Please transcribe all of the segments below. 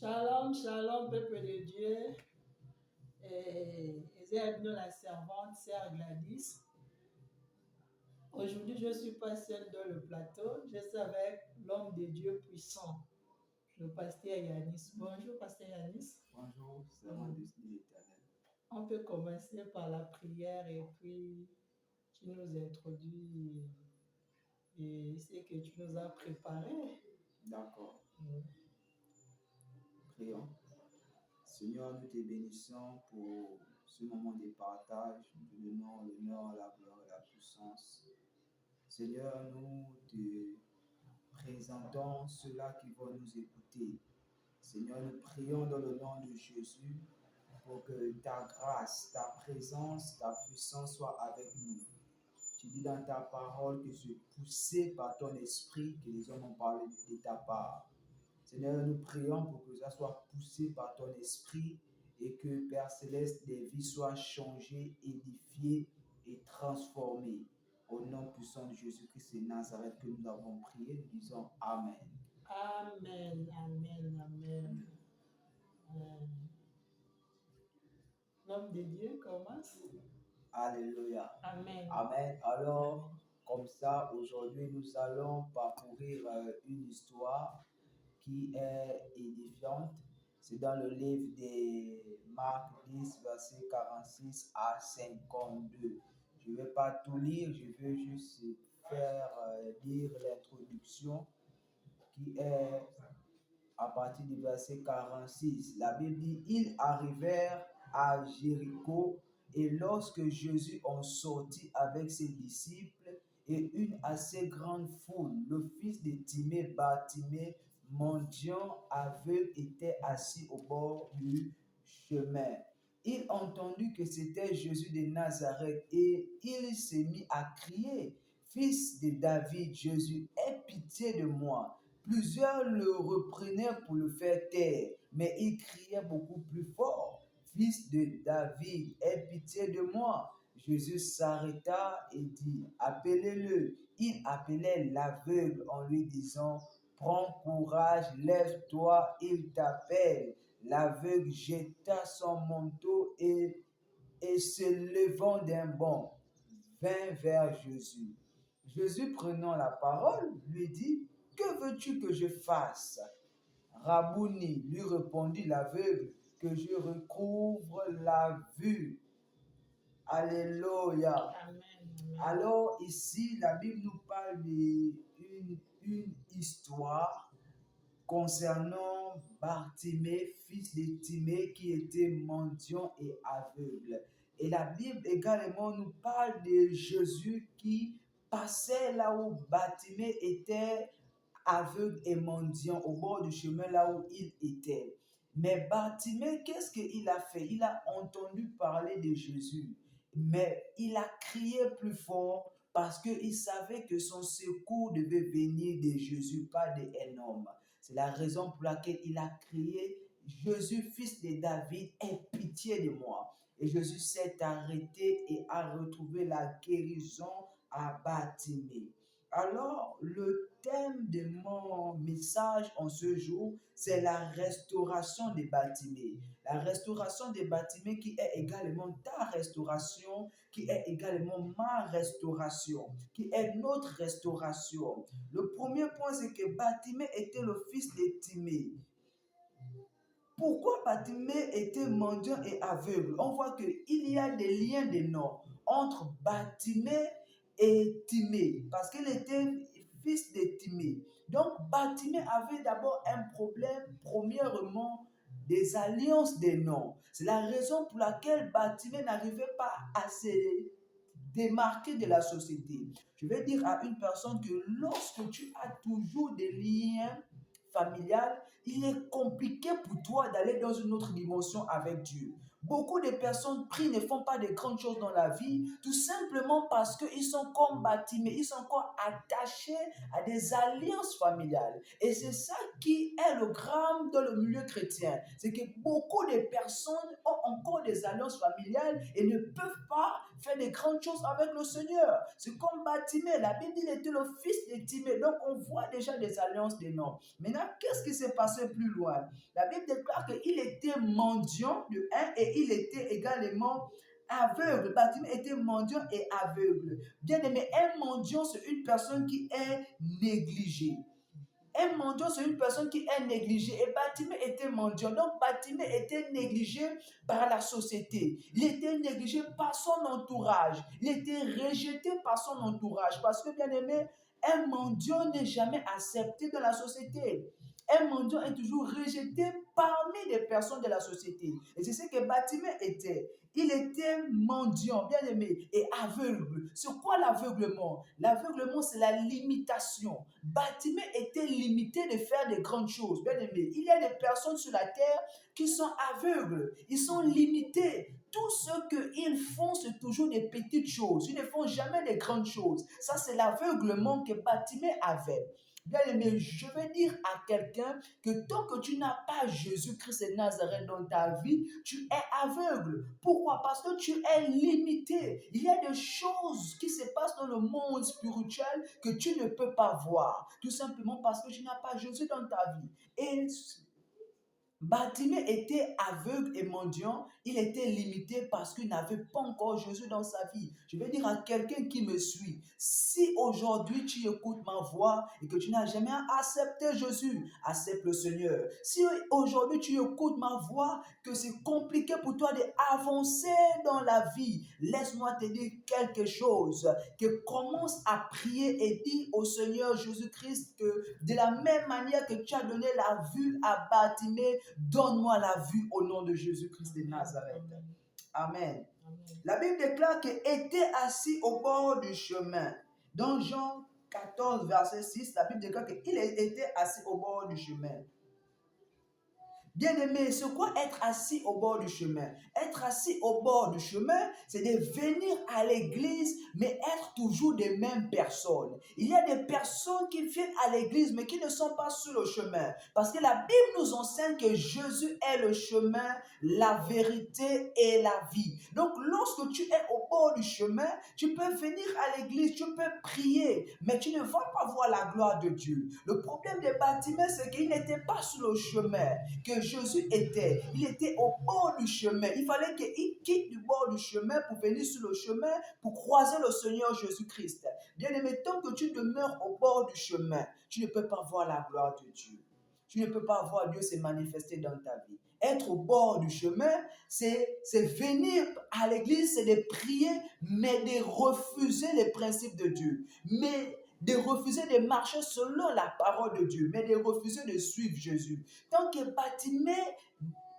Shalom, shalom, peuple de Dieu. Et la servante, Sœur Gladys. Aujourd'hui, je ne suis pas seule dans le plateau. Je suis avec l'homme de Dieu puissant, le pasteur Yanis. Bonjour, pasteur Yanis. Bonjour, servant de l'Éternel. On peut commencer par la prière et puis tu nous introduis et ce que tu nous as préparé. D'accord. Prions. Seigneur, nous te bénissons pour ce moment de partage. Nous te donnons l'honneur, la gloire et la puissance. Seigneur, nous te présentons ceux-là qui vont nous écouter. Seigneur, nous prions dans le nom de Jésus pour que ta grâce, ta présence, ta puissance soient avec nous. Tu dis dans ta parole que c'est poussé par ton esprit que les hommes ont parlé de ta part. Seigneur, nous prions pour que ça soit poussé par ton esprit et que, Père Céleste, des vies soient changées, édifiées et transformées. Au nom puissant de Jésus-Christ de Nazareth que nous avons prié, nous disons Amen. Amen, amen, amen. L'homme de Dieu commence. Alléluia. Amen. Amen. Alors, comme ça, aujourd'hui, nous allons parcourir une histoire qui est édifiante. C'est dans le livre de Marc 10, verset 46 à 52. Je ne vais pas tout lire, je vais juste faire lire l'introduction qui est à partir du verset 46. La Bible dit, ils arrivèrent à Jéricho et lorsque Jésus en sortit avec ses disciples et une assez grande foule, le fils de Timée, Bartimée, mendiant aveugle, était assis au bord du chemin. Il entendit que c'était Jésus de Nazareth et il s'est mis à crier, « Fils de David, Jésus, aie pitié de moi. » Plusieurs le reprenaient pour le faire taire, mais il criait beaucoup plus fort, « Fils de David, aie pitié de moi. » Jésus s'arrêta et dit, « Appelez-le. » Il appelait l'aveugle en lui disant, « Prends courage, lève-toi, il t'appelle. » L'aveugle jeta son manteau et se levant d'un bond, vint vers Jésus. Jésus, prenant la parole, lui dit, « Que veux-tu que je fasse? » Rabouni, lui répondit l'aveugle, « Que je recouvre la vue. » Alléluia. Amen. Alors ici, la Bible nous parle d'une histoire concernant Bartimée, fils de Timée, qui était mendiant et aveugle. Et la Bible également nous parle de Jésus qui passait là où Bartimée était aveugle et mendiant, au bord du chemin là où il était. Mais Bartimée, qu'est-ce qu'il a fait? Il a entendu parler de Jésus, mais il a crié plus fort parce qu'il savait que son secours devait venir de Jésus, pas d'un homme. C'est la raison pour laquelle il a crié, « Jésus, fils de David, aie pitié de moi. » Et Jésus s'est arrêté et a retrouvé la guérison à Bartimée. Alors, le thème de mon message en ce jour, c'est la restauration de Bartimée. La restauration de Bartimée qui est également ta restauration, qui est également ma restauration, qui est notre restauration. Le premier point, c'est que Bartimée était le fils de Timée. Pourquoi Bartimée était mendiant et aveugle? On voit qu'il y a des liens de nom entre Bartimée et Timée, parce qu'il était fils de Timée. Donc, Bartimée avait d'abord un problème, premièrement, des alliances des noms. C'est la raison pour laquelle Bartimée n'arrivait pas à se démarquer de la société. Je vais dire à une personne que lorsque tu as toujours des liens familial, il est compliqué pour toi d'aller dans une autre dimension avec Dieu. Beaucoup de personnes prient, ne font pas de grandes choses dans la vie, tout simplement parce qu'ils sont comme Bartimée, ils sont encore attachés à des alliances familiales. Et c'est ça qui est le drame dans le milieu chrétien. C'est que beaucoup de personnes ont encore des alliances familiales et ne peuvent pas faire de grandes choses avec le Seigneur. C'est comme Bartimée. La Bible dit qu'il était le fils de Timée. Donc on voit déjà des alliances des noms. Maintenant, qu'est-ce qui s'est passé plus loin? La Bible déclare qu'il était mendiant de un et il était également aveugle. Bartimée était mendiant et aveugle. Bien aimé, un mendiant, c'est une personne qui est négligée. Un mendiant, c'est une personne qui est négligée. Et Bartimée était mendiant. Donc, Bartimée était négligé par la société. Il était négligé par son entourage. Il était rejeté par son entourage. Parce que, bien aimé, un mendiant n'est jamais accepté dans la société. Un mendiant est toujours rejeté parmi les personnes de la société. Et c'est ce que Bartimée était. Il était mendiant, bien aimé, et aveugle. C'est quoi l'aveuglement? L'aveuglement, c'est la limitation. Bartimée était limité de faire de grandes choses, bien aimé. Il y a des personnes sur la terre qui sont aveugles. Ils sont limités. Tout ce qu'ils font, c'est toujours des petites choses. Ils ne font jamais de grandes choses. Ça, c'est l'aveuglement que Bartimée avait. Bien aimé, je vais dire à quelqu'un que tant que tu n'as pas Jésus-Christ de Nazareth dans ta vie, tu es aveugle. Pourquoi? Parce que tu es limité. Il y a des choses qui se passent dans le monde spirituel que tu ne peux pas voir. Tout simplement parce que tu n'as pas Jésus dans ta vie. Et Bartimée était aveugle et mendiant, il était limité parce qu'il n'avait pas encore Jésus dans sa vie. Je vais dire à quelqu'un qui me suit, si aujourd'hui tu écoutes ma voix et que tu n'as jamais accepté Jésus, accepte le Seigneur. Si aujourd'hui tu écoutes ma voix, que c'est compliqué pour toi d'avancer dans la vie, laisse-moi te dire quelque chose, que commence à prier et dire au Seigneur Jésus-Christ que de la même manière que tu as donné la vue à Bartimée, donne-moi la vue au nom de Jésus-Christ de Nazareth. Amen. La Bible déclare qu'il était assis au bord du chemin. Dans Jean 14, verset 6, la Bible déclare qu'il était assis au bord du chemin. Bien-aimé, c'est quoi être assis au bord du chemin? Être assis au bord du chemin, c'est de venir à l'église, mais être toujours des mêmes personnes. Il y a des personnes qui viennent à l'église, mais qui ne sont pas sur le chemin. Parce que la Bible nous enseigne que Jésus est le chemin, la vérité et la vie. Donc, lorsque tu es au bord du chemin, tu peux venir à l'église, tu peux prier, mais tu ne vas pas voir la gloire de Dieu. Le problème de Bartimée, c'est qu'il n'était pas sur le chemin que Jésus était. Il était au bord du chemin. Il fallait qu'il quitte du bord du chemin pour venir sur le chemin pour croiser le Seigneur Jésus-Christ. Bien aimé, tant que tu demeures au bord du chemin, tu ne peux pas voir la gloire de Dieu. Tu ne peux pas voir Dieu se manifester dans ta vie. Être au bord du chemin, c'est venir à l'église, c'est de prier, mais de refuser les principes de Dieu. Mais de refuser de marcher selon la parole de Dieu, mais de refuser de suivre Jésus. Tant que Bartimée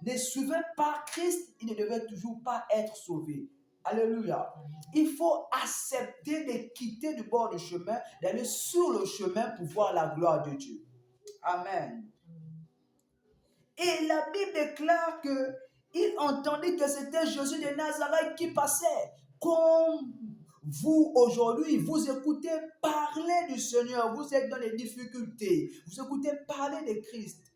ne suivait pas Christ, il ne devait toujours pas être sauvé. Alléluia. Il faut accepter de quitter du bord du chemin, d'aller sur le chemin pour voir la gloire de Dieu. Amen. Et la Bible déclare qu'il entendit que c'était Jésus de Nazareth qui passait. Comme vous, aujourd'hui, vous écoutez parler du Seigneur, vous êtes dans les difficultés, vous écoutez parler de Christ.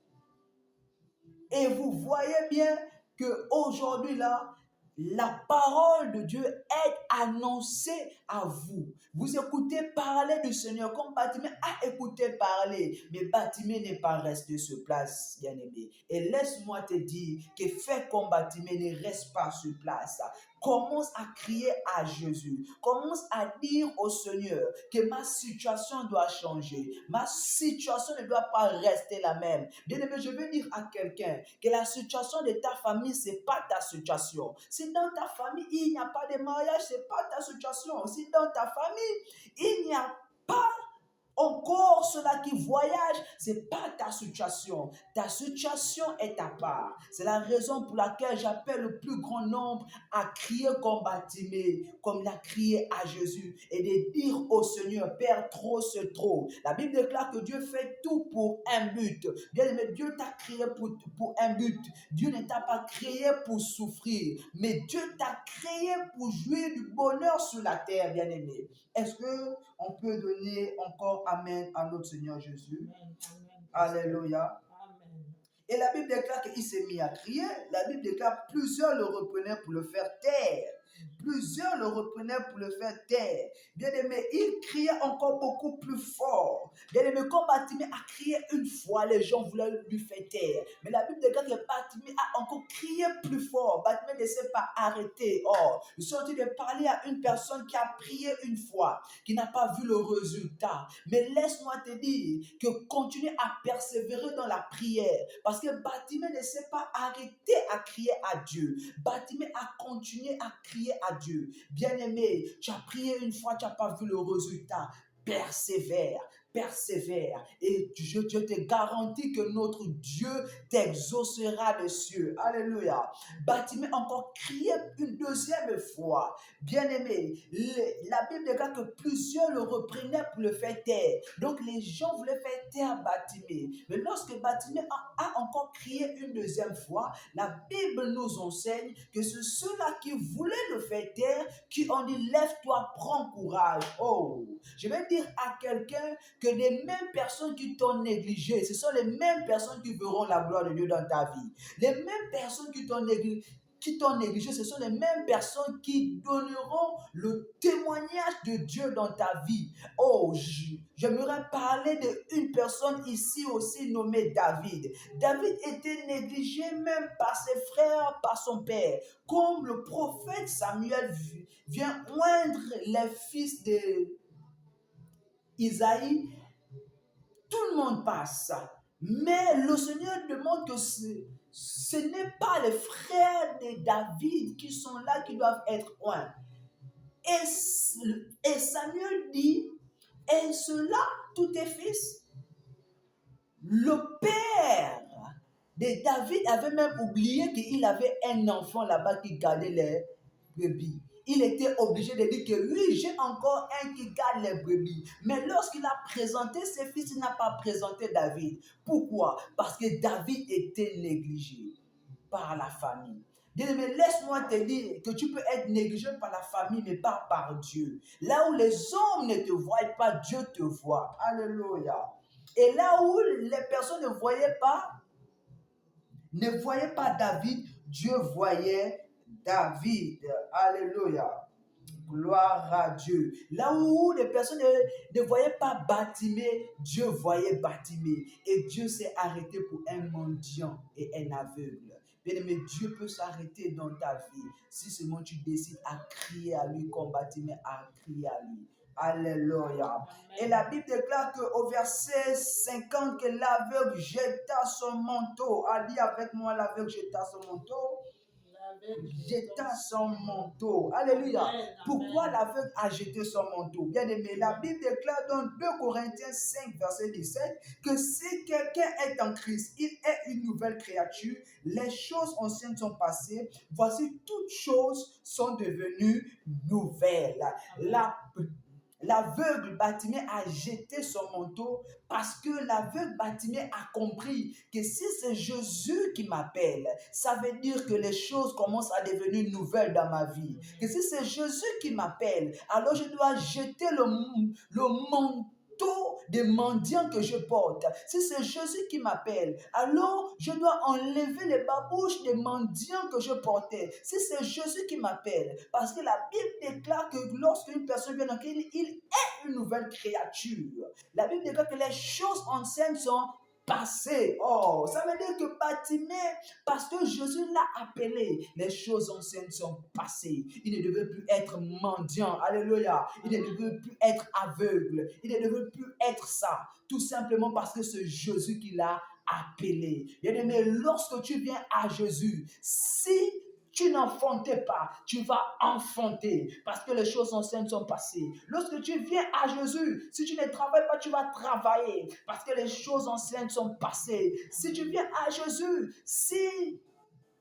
Et vous voyez bien qu'aujourd'hui, là, la parole de Dieu est annoncée à vous. Vous écoutez parler du Seigneur comme Bartimée a écouté parler. Mais Bartimée n'est pas resté sur place, bien-aimé. Et laisse-moi te dire que fais comme Bartimée, ne reste pas sur place. Commence à crier à Jésus. Commence à dire au Seigneur que ma situation doit changer. Ma situation ne doit pas rester la même. Bien-aimé, je veux dire à quelqu'un que la situation de ta famille, ce n'est pas ta situation. Si dans ta famille, il n'y a pas de mariage, ce n'est pas ta situation. Si dans ta famille, il n'y a pas encore ceux-là qui voyagent, ce n'est pas ta ta situation. Ta situation est à part. C'est la raison pour laquelle j'appelle le plus grand nombre à crier comme Bartimée, comme il a crié à Jésus, et de dire au Seigneur, Père, trop c'est trop. La Bible déclare que Dieu fait tout pour un but. Bien aimé, Dieu t'a créé pour un but. Dieu ne t'a pas créé pour souffrir, mais Dieu t'a créé pour jouir du bonheur sur la terre, bien aimé. Est-ce qu'on peut donner encore Amen à notre Seigneur Jésus? Amen. Amen. Alléluia. Amen. Et la Bible déclare qu'il s'est mis à crier. La Bible déclare que plusieurs le reprenaient pour le faire taire. Plusieurs le reprenaient pour le faire taire. Bien aimé, il criait encore beaucoup plus fort. Bien aimé, quand Bartimée a crié une fois, les gens voulaient lui faire taire. Mais la Bible déclare que Bartimée a encore crié plus fort. Bartimée ne s'est pas arrêté. Oh, je suis en train de parler à une personne qui a prié une fois, qui n'a pas vu le résultat. Mais laisse-moi te dire que continue à persévérer dans la prière. Parce que Bartimée ne s'est pas arrêté à crier à Dieu. Bartimée a continué à crier à Dieu. Bien-aimé, tu as prié une fois, tu n'as pas vu le résultat. Persévère, persévère. Et je te garantis que notre Dieu t'exaucera des cieux. Alléluia. Bartimée encore crié une deuxième fois. Bien-aimé, la Bible déclare que plusieurs le reprenaient pour le faire taire. Donc les gens voulaient faire taire Bartimée. Mais lorsque Bartimée a encore crié une deuxième fois, la Bible nous enseigne que c'est ceux-là qui voulaient le faire taire qui ont dit lève-toi, prends courage. Oh, je vais dire à quelqu'un que les mêmes personnes qui t'ont négligé, ce sont les mêmes personnes qui verront la gloire de Dieu dans ta vie. Les mêmes personnes qui t'ont négligé, ce sont les mêmes personnes qui donneront le témoignage de Dieu dans ta vie. Oh, j'aimerais parler d'une personne ici aussi nommée David. David était négligé même par ses frères, par son père. Comme le prophète Samuel vient oindre les fils d'Isaïe, tout le monde passe. Mais le Seigneur demande que ce n'est pas les frères de David qui sont là qui doivent être oints. Et Samuel dit, et cela, tous tes fils? Le père de David avait même oublié qu'il avait un enfant là-bas qui gardait les brebis. Il était obligé de dire que oui, j'ai encore un qui garde les brebis. Mais lorsqu'il a présenté ses fils, il n'a pas présenté David. Pourquoi? Parce que David était négligé par la famille. Mais laisse-moi te dire que tu peux être négligé par la famille, mais pas par Dieu. Là où les hommes ne te voient pas, Dieu te voit. Alléluia. Et là où les personnes ne voyaient pas David, Dieu voyait David. Alléluia. Gloire à Dieu. Là où les personnes ne voyaient pas Bartimée, Dieu voyait Bartimée. Et Dieu s'est arrêté pour un mendiant et un aveugle. Bien-aimé, Dieu peut s'arrêter dans ta vie si seulement tu décides à crier à lui comme Bartimée a crié à lui. Alléluia. Et la Bible déclare qu'au verset 50 que l'aveugle jeta son manteau. A dit avec moi, l'aveugle jeta son manteau. Jeta son manteau. Alléluia. Amen. Pourquoi l'aveugle a jeté son manteau? Bien aimé, la Bible déclare dans 2 Corinthiens 5, verset 17, que si quelqu'un est en Christ, il est une nouvelle créature. Les choses anciennes sont passées. Voici, toutes choses sont devenues nouvelles. L'aveugle Bartimée a jeté son manteau parce que l'aveugle Bartimée a compris que si c'est Jésus qui m'appelle, ça veut dire que les choses commencent à devenir nouvelles dans ma vie. Que si c'est Jésus qui m'appelle, alors je dois jeter le manteau des mendiants que je porte. Si c'est Jésus qui m'appelle, alors je dois enlever les babouches des mendiants que je portais. Si c'est Jésus qui m'appelle, parce que la Bible déclare que lorsqu'une personne vient dans Christ, il est une nouvelle créature. La Bible déclare que les choses anciennes sont passées. Oh, ça veut dire que Bartimée, parce que Jésus l'a appelé, les choses anciennes sont passées. Il ne devait plus être mendiant. Alléluia. Il ne devait plus être aveugle. Il ne devait plus être ça. Tout simplement parce que c'est Jésus qui l'a appelé. Bien-aimé, lorsque tu viens à Jésus, si tu n'enfantais pas, tu vas enfanter parce que les choses anciennes sont passées. Lorsque tu viens à Jésus, si tu ne travailles pas, tu vas travailler parce que les choses anciennes sont passées. Si tu viens à Jésus, si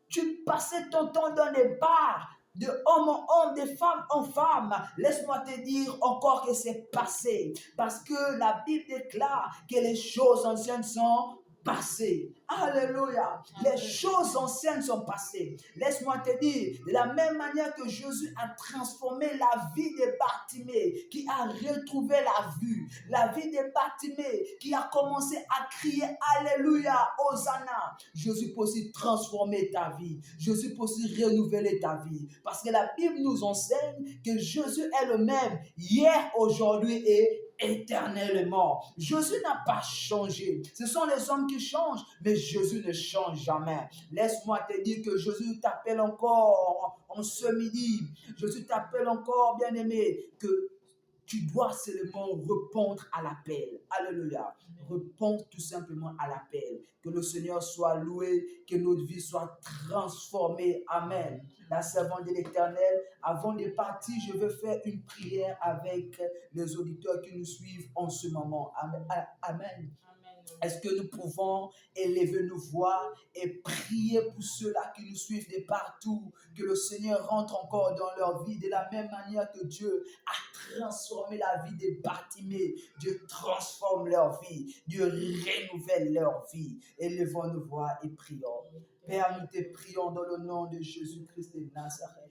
tu passais ton temps dans les bars, de homme en homme, de femme en femme. Laisse-moi te dire encore que c'est passé. Parce que la Bible déclare que les choses anciennes sont passées. Alléluia. Les choses anciennes sont passées. Laisse-moi te dire, de la même manière que Jésus a transformé la vie de Bartimée, qui a retrouvé la vue, la vie de Bartimée, qui a commencé à crier Alléluia, Hosanna. Jésus peut aussi transformer ta vie. Jésus peut aussi renouveler ta vie. Parce que la Bible nous enseigne que Jésus est le même hier, aujourd'hui et éternellement. Jésus n'a pas changé. Ce sont les hommes qui changent, mais Jésus ne change jamais. Laisse-moi te dire que Jésus t'appelle encore en ce midi. Jésus t'appelle encore, bien-aimé, que tu dois seulement répondre à l'appel. Alléluia. Réponds tout simplement à l'appel. Que le Seigneur soit loué, que notre vie soit transformée. Amen. La servante de l'Éternel, avant de partir, je veux faire une prière avec les auditeurs qui nous suivent en ce moment. Amen. Amen. Est-ce que nous pouvons élever nos voix et prier pour ceux-là qui nous suivent de partout, que le Seigneur rentre encore dans leur vie de la même manière que Dieu a transformé la vie des Bartimée. Dieu transforme leur vie, Dieu renouvelle leur vie. Élevons nos voix et prions. Père, nous te prions dans le nom de Jésus-Christ de Nazareth.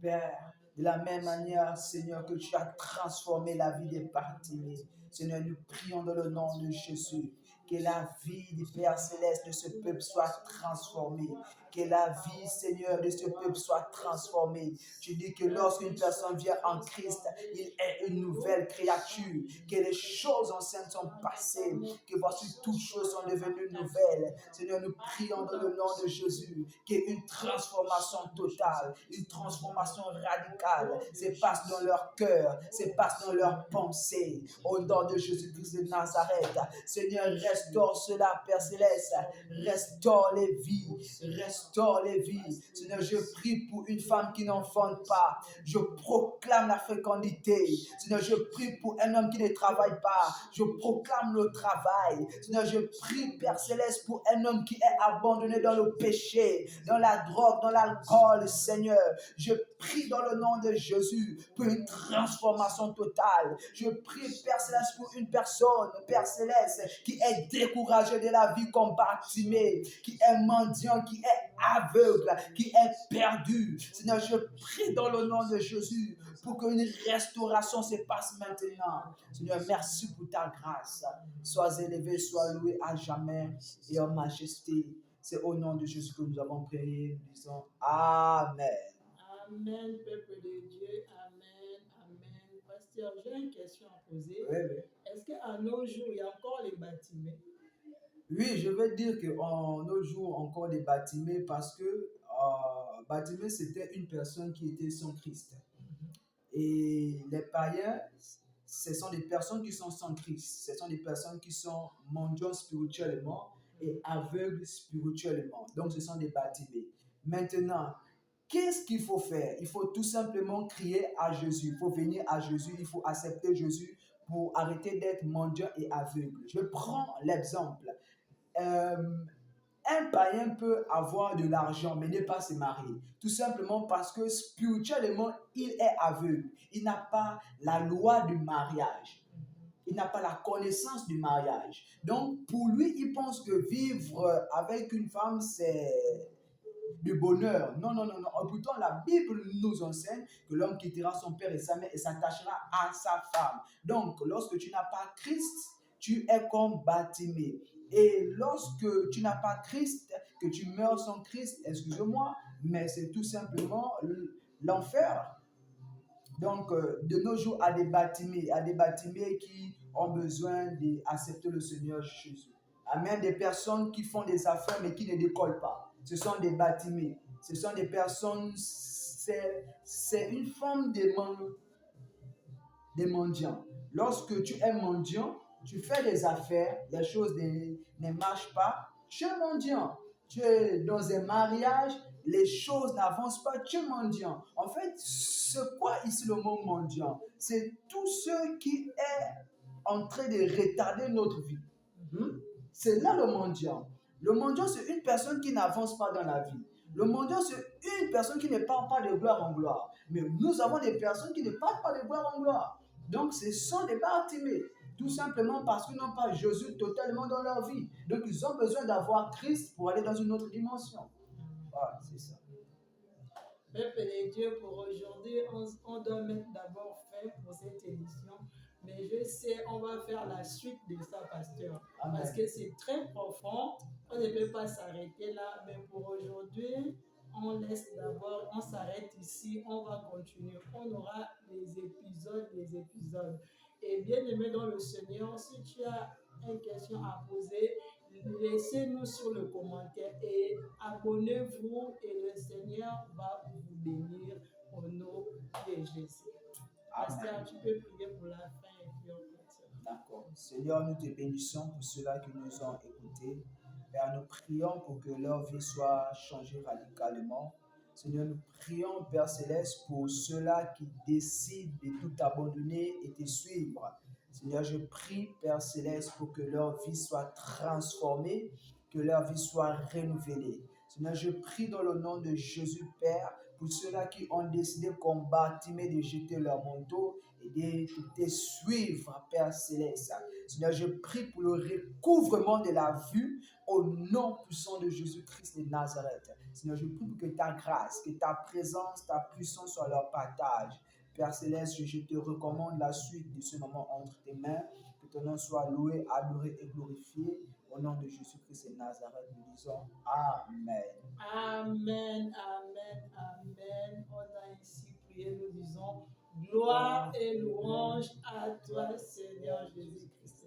Père, de la même manière, Seigneur, que tu as transformé la vie des Bartimée. Seigneur, nous prions dans le nom de Jésus. Que la vie du Père Céleste de ce peuple soit transformée. Que la vie, Seigneur, de ce peuple soit transformée. Tu dis que lorsqu'une personne vient en Christ, il est une nouvelle créature. Que les choses anciennes sont passées. Que voici toutes choses sont devenues nouvelles. Seigneur, nous prions dans le nom de Jésus. Qu'il y ait une transformation totale, une transformation radicale se passe dans leur cœur, se passe dans leurs pensées. Au nom de Jésus-Christ de Nazareth, Seigneur, restaure cela, Père Céleste. Restaure les vies. Restaure les vies. Seigneur, je prie pour une femme qui n'enfante pas. Je proclame la fécondité. Seigneur, je prie pour un homme qui ne travaille pas. Je proclame le travail. Seigneur, je prie, Père Céleste, pour un homme qui est abandonné dans le péché, dans la drogue, dans l'alcool, Seigneur. Je prie dans le nom de Jésus pour une transformation totale. Je prie, Père Céleste, pour une personne, Père Céleste, qui est découragée de la vie comme Bartimée, qui est mendiant, qui est aveugle, qui est perdu. Seigneur, je prie dans le nom de Jésus pour qu'une restauration se passe maintenant. Seigneur, merci pour ta grâce. Sois élevé, sois loué à jamais et en majesté. C'est au nom de Jésus que nous avons prié. Nous disons Amen. Amen, peuple de Dieu. Amen. Amen. Pasteur, j'ai une question à poser. Oui, oui. Est-ce qu'à nos jours, il y a encore les Bartimée? Oui, je veux dire qu'en nos jours, encore des Bartimée parce que Bartimée, c'était une personne qui était sans Christ. Et les païens, ce sont des personnes qui sont sans Christ. Ce sont des personnes qui sont mendiants spirituellement et aveugles spirituellement. Donc, ce sont des Bartimée. Maintenant, qu'est-ce qu'il faut faire? Il faut tout simplement crier à Jésus. Il faut venir à Jésus. Il faut accepter Jésus pour arrêter d'être mendiant et aveugle. Je prends l'exemple. Un païen peut avoir de l'argent mais ne pas se marier. Tout simplement parce que spirituellement, il est aveugle. Il n'a pas la loi du mariage. Il n'a pas la connaissance du mariage. Donc, pour lui, il pense que vivre avec une femme, c'est du bonheur. Non, non, non, non. Pourtant, la Bible nous enseigne que l'homme quittera son père et sa mère et s'attachera à sa femme. Donc, lorsque tu n'as pas Christ, tu es comme Bartimée. Et lorsque tu n'as pas Christ, que tu meurs sans Christ, excusez-moi, mais c'est tout simplement l'enfer. Donc, de nos jours, à des Bartimée qui ont besoin d'accepter le Seigneur Jésus. Amen. Des personnes qui font des affaires mais qui ne décollent pas. Ce sont des Bartimée. Ce sont des personnes, c'est une forme de mendiant. Lorsque tu es mendiant, tu fais des affaires, les choses ne marchent pas, tu es mendiant. tu es dans un mariage, les choses n'avancent pas, tu es mendiant. En fait, c'est quoi ici le mot mendiant? C'est tout ce qui est en train de retarder notre vie. C'est là le mendiant. Le mendiant, c'est une personne qui n'avance pas dans la vie. Le mendiant, c'est une personne qui ne part pas de gloire en gloire. Mais nous avons des personnes qui ne partent pas de gloire en gloire. Donc, ce sont des Bartimée. Tout simplement parce qu'ils n'ont pas Jésus totalement dans leur vie. Donc, ils ont besoin d'avoir Christ pour aller dans une autre dimension. Voilà, c'est ça. Père et Dieu, pour aujourd'hui, on doit mettre d'abord fin pour cette édition. Mais je sais, on va faire la suite de ça, pasteur. Amen. Parce que c'est très profond. On ne peut pas s'arrêter là. Mais pour aujourd'hui, on laisse d'abord, on s'arrête ici. On va continuer. On aura des épisodes. Et bien aimé dans le Seigneur, si tu as une question à poser, laissez-nous sur le commentaire et abonnez-vous et le Seigneur va vous bénir au nom de Jésus. Pasteur, tu peux prier pour la fin et puis on continue. D'accord. Seigneur, nous te bénissons pour ceux-là qui nous ont écoutés. Père, nous prions pour que leur vie soit changée radicalement. Seigneur, nous prions, Père Céleste, pour ceux-là qui décident de tout abandonner et te suivre. Seigneur, je prie, Père Céleste, pour que leur vie soit transformée, que leur vie soit renouvelée. Seigneur, je prie dans le nom de Jésus, Père, pour ceux-là qui ont décidé comme Bartimée de jeter leur manteau et de te suivre, Père Céleste. Seigneur, je prie pour le recouvrement de la vue au nom puissant de Jésus-Christ de Nazareth. Seigneur, je prie pour que ta grâce, que ta présence, ta puissance soient leur partage. Père Céleste, je te recommande la suite de ce moment entre tes mains. Que ton nom soit loué, adoré et glorifié. Au nom de Jésus-Christ de Nazareth, nous disons Amen. Amen, amen, amen. On a ici prié, nous disons gloire et louange à toi, Seigneur Jésus-Christ.